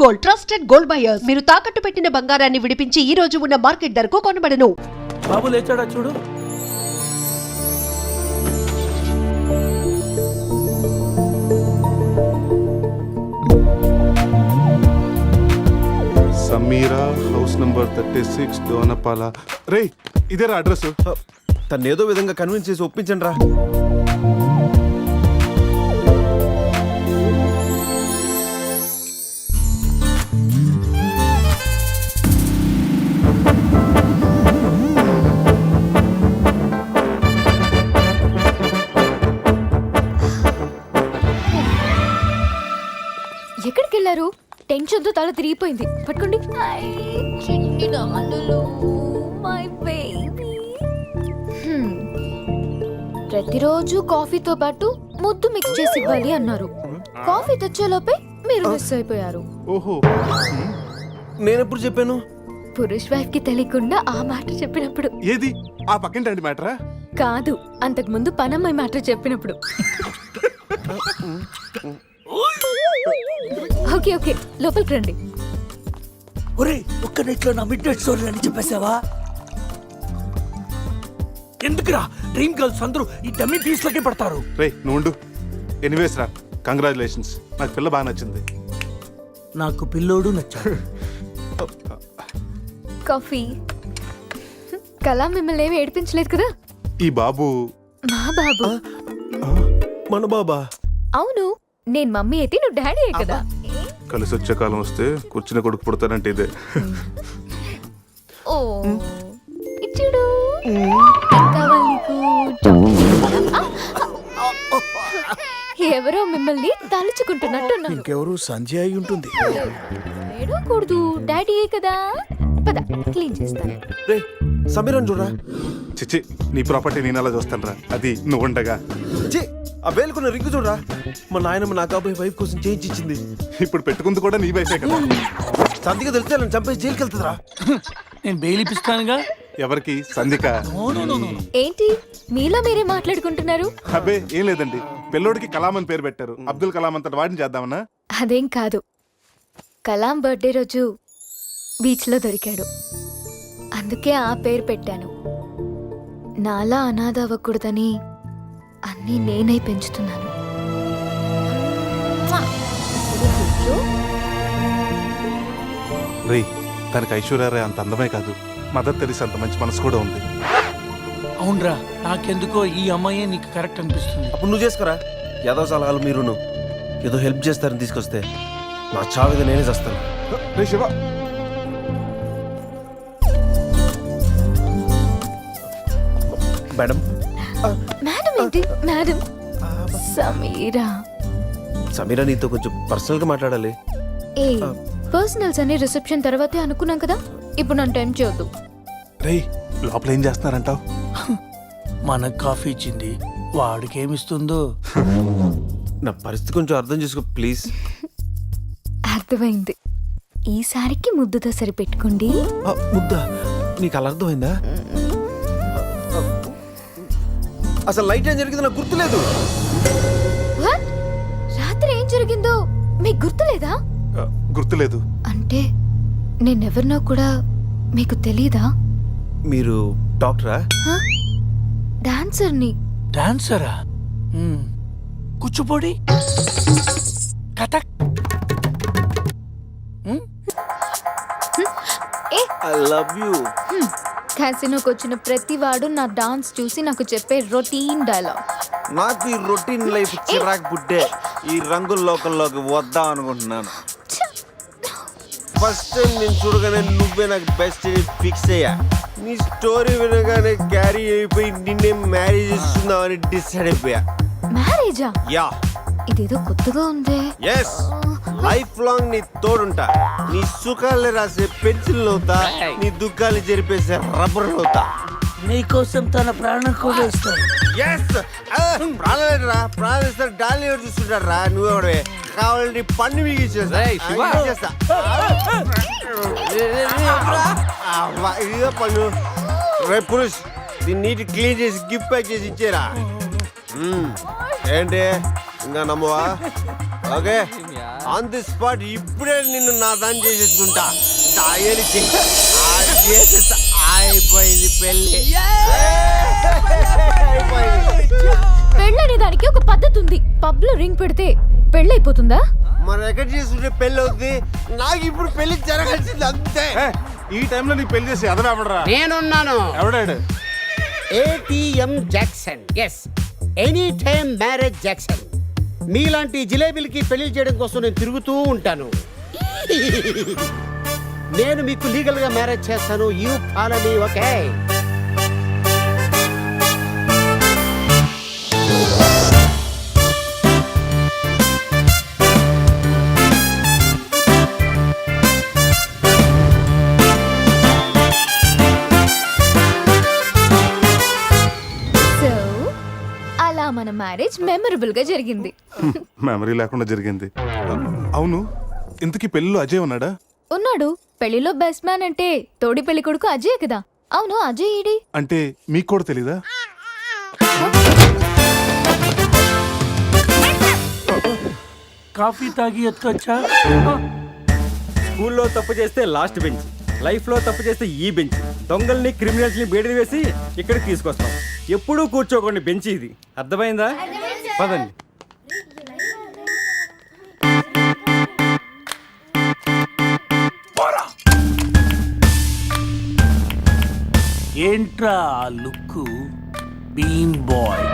Gold, trusted gold buyers. మీరు తాకట్టు పెట్టిన బంగారాన్ని విడిపించి ఈ రోజు ఉన్న మార్కెట్ ధరకు కొనబడను. బాబు లేచాడా చూడు. Sameera house number 36 డోనపాల. రే ఇదేరా అడ్రస్. తను ఏదో విధంగా కన్విన్స్ చేసి ఒప్పించండి రా. ఎక్కడికి వెళ్ళారు? టెన్షన్ తో తల తిరిగిపోయింది. పట్టుకోండి. ప్రతిరోజు కాఫీతో పాటు ముద్దు మిక్స్ చేసి ఇవ్వాలి అన్నారు. కాఫీ తెచ్చేలోపే మీరు మిస్ అయిపోయారు. ఓహో, నేనెప్పుడు చెప్పాను? పురుష్ వైఫ్ కి తెలియకుండా ఆ మాట చెప్పినప్పుడు. ఏది ఆ పక్కింటి మ్యాటరా? కాదు, అంతకు ముందు పనమ్మాయి మాట చెప్పినప్పుడు. ఓకే ఓకే, లోపలికి రండి. ఒరే, ఒక్క నెట్లో నా మిడ్ నైట్ స్టోరీ అని చెప్పేసావా? ఎందుకురా డ్రీమ్ గర్ల్స్ అందరూ ఈ డమ్మీ పీస్ లకే పడతారు? రే నువ్వు ఎనీవేస్ రా, కంగ్రాచులేషన్స్. నాకు పిల్ల బాగా నచ్చింది. నాకు పిల్లోడు నచ్చాడు. కాఫీ. కళ మిమ్మల్ని ఏమి ఏడిపించలేదు కదా? ఈ బాబు మా బాబు. మన బాబా? అవును, నేను మమ్మీ అయితే నువ్వు డాడీ కదా. కలిసి వచ్చే కాలం వస్తే కూర్చుని కొడుకు పుడతానంటే ఇదే. ఓ ఇచ్చుడు. కావాలి నీకు? ఎవరో మిమ్మల్ని తలుచుకుంటున్నట్టున్నారు. ఇంకెవరు సంజయ్ అయి ఉంటుంది. ఏడవకూడదు, డాడీ కదా. పద, క్లీన్ చేస్తాను. రే సమీరన్ చూడరా. చిచ్చి, నీ ప్రాపర్టీ నేను అలా చూస్తాను రా. అది నువ్వు ఉండగా. ఛీ, ఆ వేలుకున్న రింగు చూడరా. మా నాయనమ్మ నా కాబోయే వైఫ్ కోసం చేయించి ఇచ్చింది. ఇప్పుడు పెట్టుకుంది కూడా నీ వయసే కదా. సంధిగా తెలిస్తే నన్ను చంపేసి జైలుకి వెళ్తుందిరా. నేను బెయిల్ ఇప్పిస్తానుగా. ఎవరికి? సంధిక. ఏంటి మీలో మీరే మాట్లాడుకుంటున్నారు? అబ్బే ఏం లేదండి, పిల్లోడికి కలాం అని పేరు పెట్టారు. అబ్దుల్ కలాం అంతటి వాడిని చేద్దామన్నా. అదేం కాదు, కలాం బర్త్డే రోజు బీచ్ లో దొరికాడు, అందుకే ఆ పేరు పెట్టాను. నాలా అనాథ అవ్వకూడదని అన్నీ నేనై పెంచుతున్నాను. రే, తనకి ఐశ్వర్య అంత అందమే కాదు, మదర్ తెరీసా అంత మంచి మనసు కూడా ఉంది. అవునరా, నాకెందుకో ఈ అమ్మాయి నీకు కరెక్ట్ అనిపిస్తుంది. అప్పుడు నువ్వు చేసుకోరా. ఏదో సలహాలు మీరును ఏదో హెల్ప్ చేస్తారని తీసుకొస్తే నా చావిద నేనే చేస్తాను. రే శివ, మేడం. మేడం ఏంటి మేడం? సమీరా. సమీరా, నీతో కొంచెం పర్సనల్ గా మాట్లాడాలి. ఏ పర్సనల్స్ అనే రిసెప్షన్ తర్వాతే అనుకున్నాం కదా, ఇప్పుడు నన్ను టైం చేయొద్దు. రే లోపల ఏం చేస్తున్నారంటావు? మనకు కాఫీ ఇచ్చింది, వాడికి ఏమిస్తుందో. నా పరిస్థితి కొంచెం అర్థం చేసుకో ప్లీజ్. అర్థమైంది, ఈసారికి ముద్దుతో సరిపెట్టుకోండి. ముద్ద నీకు అలా అర్థమైందా? అసలు లైట్ ఏం జరిగిందో నాకు గుర్తులేదు. What? రాత్రి ఏం జరిగిందో మీకు గుర్తులేదా? గుర్తులేదు. అంటే నేనెవరినో కూడా మీకు తెలీదా? మీరు డాక్టరా? డాన్సర్ని. డాన్సరా? Kuchipudi, Kathak. I love you. క్యాసినోకి వచ్చిన ప్రతి వాడు నా డాన్స్ చూసి నాకు చెప్పే రొటీన్ డైలాగ్. నాకు ఈ రొటీన్ లైఫ్ చిరాకు పుట్టే ఈ రంగుల లోకంలోకి వద్దాం అనుకుంటున్నాను. ఫస్ట్ టైం నేను చూడగానే నువ్వే నాకు బెస్ట్ ఫిక్స్ అయ్యా. నీ స్టోరీ వినగానే క్యారీ అయిపోయి నిన్నే మ్యారేజ్ చేస్తుందామని డిసైడ్ అయిపోయా. మ్యారేజా? యా. ఇదేదో కొత్తగా ఉందే. ఎస్, లైఫ్ లాంగ్ నీ తోడుంటా. నీ సుఖాలని రాసే పెన్సిల్ అవుతా, నీ దుఃఖాలు జరిపేసే రబ్బర్ అవుతా. నీకోసం తన ప్రాణం కూడా ఇస్తాడు. ఎస్, ప్రాణాలేరా, ప్రాణాలు ఇస్తారు. డాలి ఎవరు చూస్తుంటారు రా, నువ్వెవడే కావాలంటే పన్ను మిగిచేస్తా. ఇదిగో పన్ను. రే పురుష్, దీన్ని నీటి క్లీన్ చేసి గిఫ్ట్ ప్యాక్ చేసి ఇచ్చేరా. ఏంటి ఇంకా నమ్మవా? ఓకే ఆన్ ది స్పాట్ ఇప్పుడే నిన్ను నా దాన్ని చేసేసుకుంటా. తాగేది అయిపోయింది పెళ్ళి. పెళ్ళనే దానికి ఒక పద్ధతి ఉంది. పబ్ లో రింగ్ పెడితే పెళ్ళైపోతుందా? మరి ఎక్కడ చేసుకుంటే పెళ్ళి అవుతుంది? నాకు ఇప్పుడు పెళ్లి జరగాల్సింది అంతే. ఈ టైంలో నీ పెళ్లి చేసి ఎదరాబడరా. నేనున్నాను. ఎవడాడు? ATM Jackson. Yes, any time marriage Jackson. మీలాంటి జిలేబీలకి పెళ్లి చేయడం కోసం నేను తిరుగుతూ ఉంటాను. నేను మీకు లీగల్ గా మ్యారేజ్ చేస్తాను. You follow me, okay? So అలా మన మ్యారేజ్ మెమరబుల్ గా జరిగింది. మెమరీ లేకుండా జరిగింది. అవును, ఇంతకీ పెళ్ళిలో అజయ్ ఉన్నాడా? ఉన్నాడు. పెళ్లిలో బెస్ట్ మ్యాన్ అంటే తోడి పెళ్లి కొడుకు అజయ్ కదా. అవును, అజయ్ ఈడి. అంటే మీకు కూడా తెలీదా? కాఫీ తాగి ఎత్తుకొచ్చా? స్కూల్లో తప్పు చేస్తే లాస్ట్ బెంచ్, లైఫ్ లో తప్పు చేస్తే ఈ బెంచ్. దొంగల్ని క్రిమినల్స్ ని బేడి వేసి ఇక్కడికి తీసుకొస్తాం. ఎప్పుడూ కూర్చోకండి బెంచ్ ఇది. అర్థమైందా? పదండి. ఏంట్రా లుక్? బీన్ బాయ్.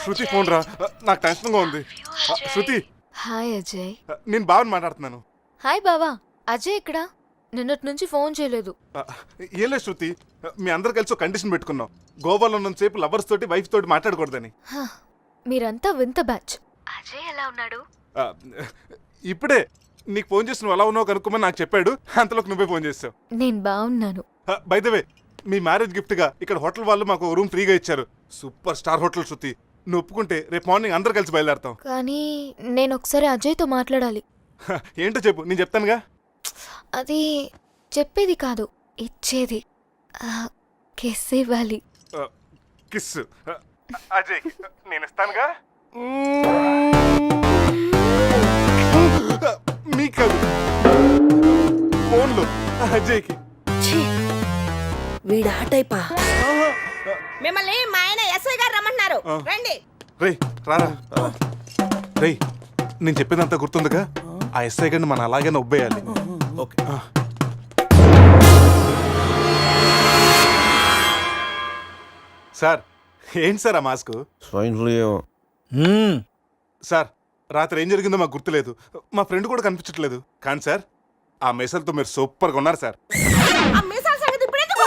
శృతి ఫోన్ రా, నాకు టెన్షన్ గా ఉంది. శృతి, హాయ్ అజయ్. నేను బావని మాట్లాడుతున్నాను. హాయ్ బావా. అజయ్ ఇక్కడ నిన్నటి నుంచి ఫోన్ చేయలేదు. ఏం లేదు శృతి, మీ అందరు కలిసి ఒక కండిషన్ పెట్టుకున్నాం. గోవాలో ఉన్నంతసేపు లవర్స్ తోటి వైఫ్ తోటి మాట్లాడకూడదని. హ, మీరంతా వింత బ్యాచ్. అజయ్ ఎలా ఉన్నాడు? ఇప్పుడే నీకు ఫోన్ చేసి నువ్వు ఎలా ఉన్నావు కనుక్కోమని నాకు చెప్పాడు. అంతలోకి నువ్వే ఫోన్ చేసావు. నేను బాగున్నాను. By the way, me marriage gift గా ఇక్కడ హోటల్ వాళ్ళు మాకు రూమ్ ఫ్రీగా ఇచ్చారు. సూపర్ స్టార్ హోటల్ శృతి. నువ్వు ఒప్పుకుంటే రేపు మార్నింగ్ అందరు కలిసి బయలుదేరతాం. కానీ నేను ఒకసారి అజయ్తో మాట్లాడాలి. ఏంటో చెప్పు, నేను చెప్తానుగా. అది చెప్పేది కాదు, ఇచ్చేది. కిస్ ఇవ్వాలి. కిస్ అజయ్ నేను ఇస్తానుగా. మీకు కాదు, ఫోన్లో అజయ్కి. వీడా టైపా? మిమ్మల్ని మా ఆయన ఎస్ఐ గారు రమ్మన్నారు, రండి. రే రారా. రే, నేను చెప్పేదంతా గుర్తుందిగా. ఆ ఎస్ఐ గండి మనం అలాగే నొబ్బేయాలి. ఓకే. సార్, ఏంటి సార్ ఆ మాస్క్? Swine flu. సార్, రాత్రి ఏం జరిగిందో మాకు గుర్తులేదు. మా ఫ్రెండ్ కూడా కనిపించట్లేదు. కానీ సార్, ఆ మెసల్తో మీరు సూపర్గా ఉన్నారు సార్. ఆ మీసాల సంగతి ఇప్పుడు ఎందుకు?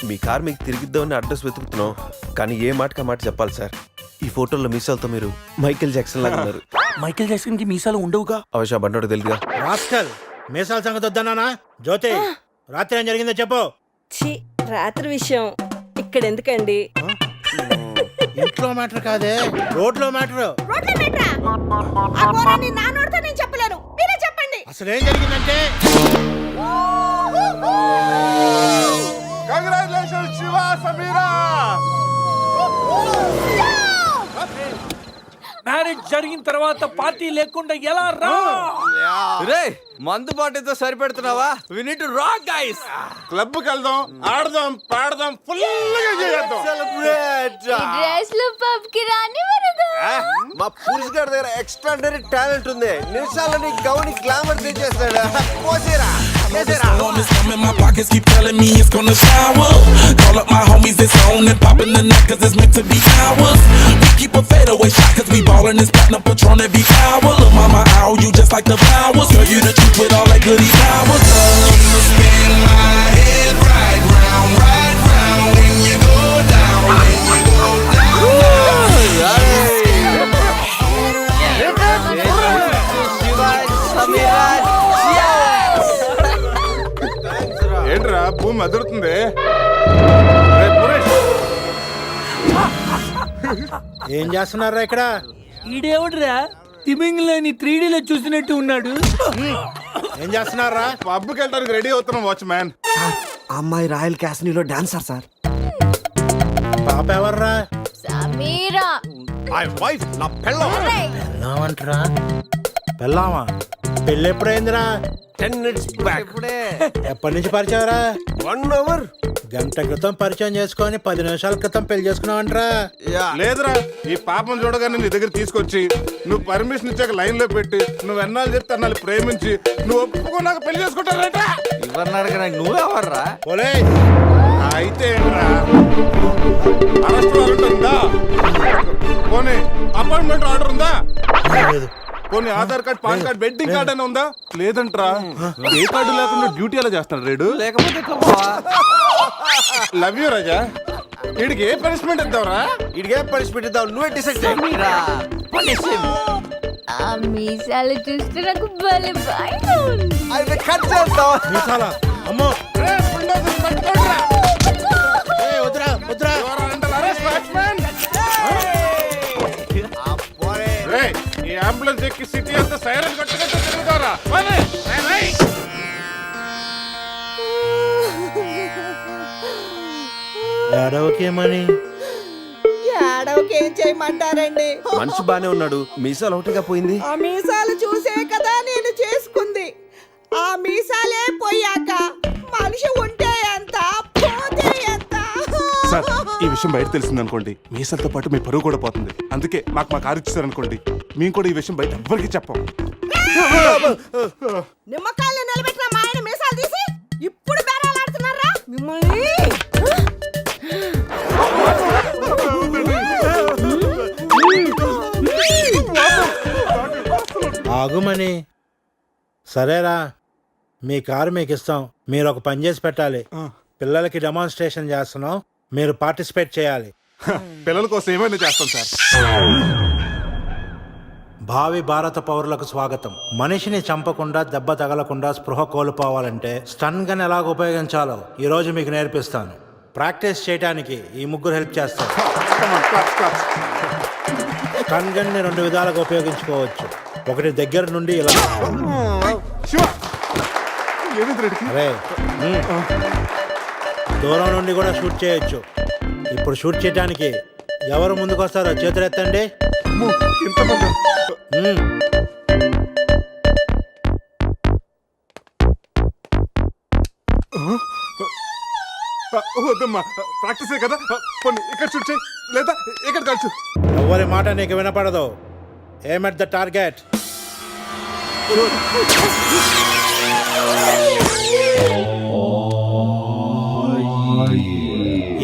మీ కార్ మీకు తిరిగిద్దామని అడ్రస్ వెతుకుతున్నాం, కానీ ఏ మాటకి ఆ మాట చెప్పాలి సార్. ఈ ఫోటోలో మీసాలతో మీరు మైకేల్ జాక్సన్ లాగా ఉన్నారు. మైకేల్ జాక్సన్ కి మీసాలు ఉండవుగా. అవశా బండోడు తెలుగుగా. రాస్కల్, మీసాల సంగతి వద్దన్నానా? జ్యోతి, రాత్రి ఏం జరిగిందో చెప్పు. ఛీ, రాత్రి విషయం ఇక్కడ ఎందుకండి? ఇంట్లో మ్యాటర్ కాదే, రోడ్లో మ్యాటర్. రోడ్ల మీట్రా? ఆ ఘోరాన్ని నా నోటితో నేను చెప్పలేను, మీరే చెప్పండి. అసలు ఏం జరిగిందంటే, కంగ్రాచులేషన్స్ శివ, సమీరా. మ్యారేజ్ జరిగిన తర్వాత పార్టీ లేకుండా ఎలా రా? రే మందు పార్టీతో సరిపెడుతున్నావా? We need to rock guys. Club కి వెళ్దాం, ఆడదాం, పాడదాం, ఫుల్ గా చేద్దాం. డ్రెస్ లో పబ్ కి రాని వరకు. మా పురుష్ గారి దగ్గర ఎక్స్ట్రాడనరీ టాలెంట్ ఉంది. నిమిషాలని Gouni glamour తెచ్చేస్తాడు. పోసేరా చేసేరా. My pockets keep telling me it's gonna shower. Call up my homies, it's on and poppin' the night cause it's meant to be ours. We keep a fadeaway shot cause we ballin' this platinum Patron every hour. Look mama, ow, you just like the flowers. Girl, you the truth with all that goody powers. You spin my head right round when you go down, when you go down. ఏంట్రా భూమి అదురుతుంది? ఏం చేస్తున్నారా ఇక్కడ? ఈడేవడ్రా తిమింగ్లని 3Dలో చూసినట్టు ఉన్నాడు. ఏం చేస్తున్నారా? పబ్కి వెళ్ళడానికి రెడీ అవుతున్నాం వాచ్ మ్యాన్. అమ్మాయి రాయల్ క్యాసినీలో డాన్సర్ సార్. పాప ఎవర్రా? సమీరా. ఐ వైఫ్ నా పెళ్ళం. పెళ్ళామంటరా? పెళ్ళామా? పెళ్ళి ఎప్పుడైందిరా? 10 minutes back. ఎప్పటి నుంచి పరిచయరా? 1 hour. గంట క్రితం పరిచయం చేసుకొని 10 నిమిషాల క్రితం పెళ్లి చేసుకున్నావంటరా? లేదురా, ఈ పాపం చూడగానే నీ దగ్గర తీసుకొచ్చి నువ్వు పర్మిషన్ ఇచ్చాక లైన్ లో పెట్టి నువ్వు ఎన్నాళ్ళు చెప్తే అన్నాళ్ళు ప్రేమించి నువ్వు ఒప్పుకున్నాక పెళ్లి చేసుకుంటారట. ఎవరిని అడగడానికి నువ్వెవర్రా? పోలే అయితే ఏంట్రా, అరెస్ట్ వారెంట్ ఉందా? పోనీ అపాయింట్మెంట్ ఆర్డర్ ఉందా? పోనీ Aadhaar card, pan card, wedding card అని ఉందా? లేదంట్రా, ఏ కార్డు లేకుండా డ్యూటీ ఎలా చేస్తాడు రేడు? లేకపోతే ఎట్లా బావా? లవ్ యూ రాజా. వీడికి ఏ పనిష్మెంట్ ఇద్దాంరా? ఇడిగే పనిష్మెంట్ ఇద్దాం, నువ్వే డిసైడ్ చేయి. మీరా పనిష్ హిమ్. ఆ మీసాలు చూస్తే నాకు భలే భయంగా ఉంది. అయితే కట్ చేద్దాం. మీసాలా? అమ్మో రే, bulldozer పట్టుకోండిరా. వద్దురా వద్దురా. You are under arrest, watchman. రే, ఈ అంబులెన్స్ ఎక్కి సిటీ అంతా సైరన్ కొట్టుకుంటూ తిరుగుతారా? పోనీ, రేయ్, రేయ్. ఏడవకేమని? ఏడవకి ఏం చేయమంటారండి? మనిషి బానే ఉన్నాడు, మీసాలు ఒకటిగా పోయింది. ఆ మీసాలు చూసే కదా నేను చేసుకుంది. ఆ మీసాలే పోయాక మనిషి ఉంటే ఎంత, పోతే ఎంత? సార్, ఈ విషయం బయట తెలిసిందనుకోండి, మీసాలతో పాటు మీ పరువు కూడా పోతుంది. అందుకే మాకు మా కారు ఇచ్చారనుకోండి, మేము కూడా ఈ విషయం బయట ఎవ్వరికి చెప్పం. నిమ్మకాయలు నిలబెట్టిన మా ఆయన మీసాలు తీసి ఇప్పుడు బేరాలాడుతున్నారా మిమ్మల్ని? ఆగుమని. సరేరా, మీ కారు మీకు ఇస్తాం. మీరు ఒక పని చేసి పెట్టాలి. పిల్లలకి డెమాన్స్ట్రేషన్ చేస్తున్నాం, మీరు పార్టిసిపేట్ చేయాలి. పిల్లల కోసం ఏమైనా చేస్తాం సార్. భావి భారత పౌరులకు స్వాగతం. మనిషిని చంపకుండా, దెబ్బ తగలకుండా స్పృహ కోల్పోవాలంటే స్టన్ గన్ ఎలాగ ఉపయోగించాలో ఈ రోజు మీకు నేర్పిస్తాను. ప్రాక్టీస్ చేయడానికి ఈ ముగ్గురు హెల్ప్ చేస్తారు. స్టన్ గన్ ని 2 విధాలుగా ఉపయోగించుకోవచ్చు. ఒకటి దగ్గర నుండి ఇలా, శివ, ఏమైంది రెడ్డికి? అరే దూరం నుండి కూడా షూట్ చేయొచ్చు. ఇప్పుడు షూట్ చేయడానికి ఎవరు ముందుకు వస్తారో చేతులెత్తండి. అమ్మో, ఇంతమంది. వద్దమ్మా, ప్రాక్టీసే కదా. పోనీ ఇక్కడ షూట్ చేయి, లేదా ఇక్కడ కాల్చు. ఎవరి మాట నీకు వినపడదు. ఏమ్ ఎట్ ద టార్గెట్.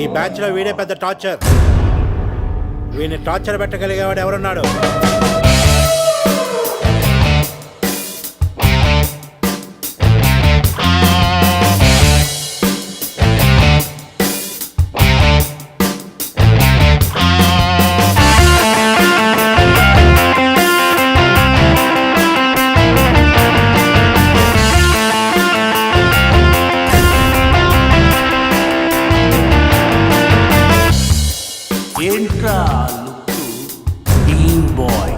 ఈ బ్యాచ్ లో వీడే పెద్ద టార్చర్. వీడిని టార్చర్ పెట్టగలిగేవాడు ఎవరున్నాడు? ఏంట్రా టీమ్ బాయ్.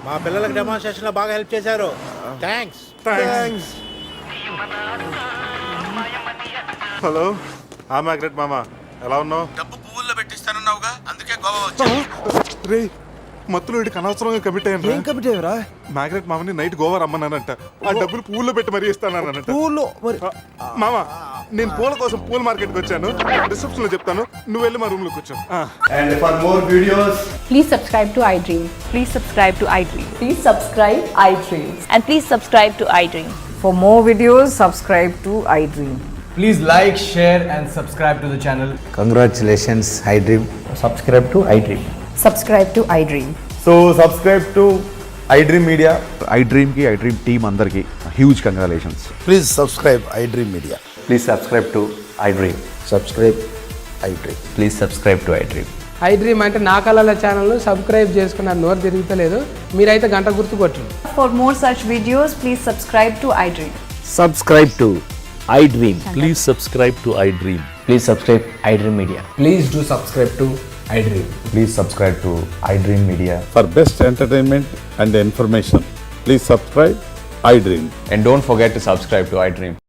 మా పిల్లలకు డెమాన్స్ట్రేషన్ లో బాగా హెల్ప్ చేశారు. థ్యాంక్స్. హలో, మ్యాగ్రెట్ మామ, ఎలా ఉన్నావు? డబ్బు పువ్వుల్లో పెట్టిస్తానన్నావుగా, అందుకే గోవా వచ్చా. రే, మత్తులో వీడికి అనవసరంగా కమిట్ అయ్యాను. ఏం కమిటేవరా? మ్యాగ్రెట్ మామని నైట్ గోవా రమ్మన్నానంట. ఆ డబ్బులు పువ్వుల్లో పెట్టి మరీ ఇస్తానంట. పూలు మరి మామ, నేను పూల కోసం పూల మార్కెట్కి వచ్చాను. రిసెప్షన్ లో చెప్తాను, నువ్వు వెళ్ళి మా రూమ్ లో కూర్చో. And for more videos, Please subscribe to iDream. Please subscribe to iDream. please subscribe iDream. And please subscribe to iDream. For more videos, subscribe to iDream. Please like, share and subscribe to the channel. Congratulations iDream. Subscribe to iDream. Subscribe to iDream. So subscribe to iDream Media. iDream team అందరికి huge congratulations. Please subscribe iDream Media. Please subscribe to iDream. Subscribe iDream. Please subscribe to iDream. I dream అంటే నా కళల ఛానల్ను subscribe చేసుకున్న నోరు తిరుగుతలేదు, మీరైతే గంట గుర్తు కొట్టండి. For more such videos, please subscribe to iDream. Subscribe to iDream. Please subscribe to iDream. Please subscribe iDream Media. Please do subscribe to I dream. Please subscribe to iDream Media. For best entertainment and information, please subscribe iDream. And don't forget to subscribe to iDream.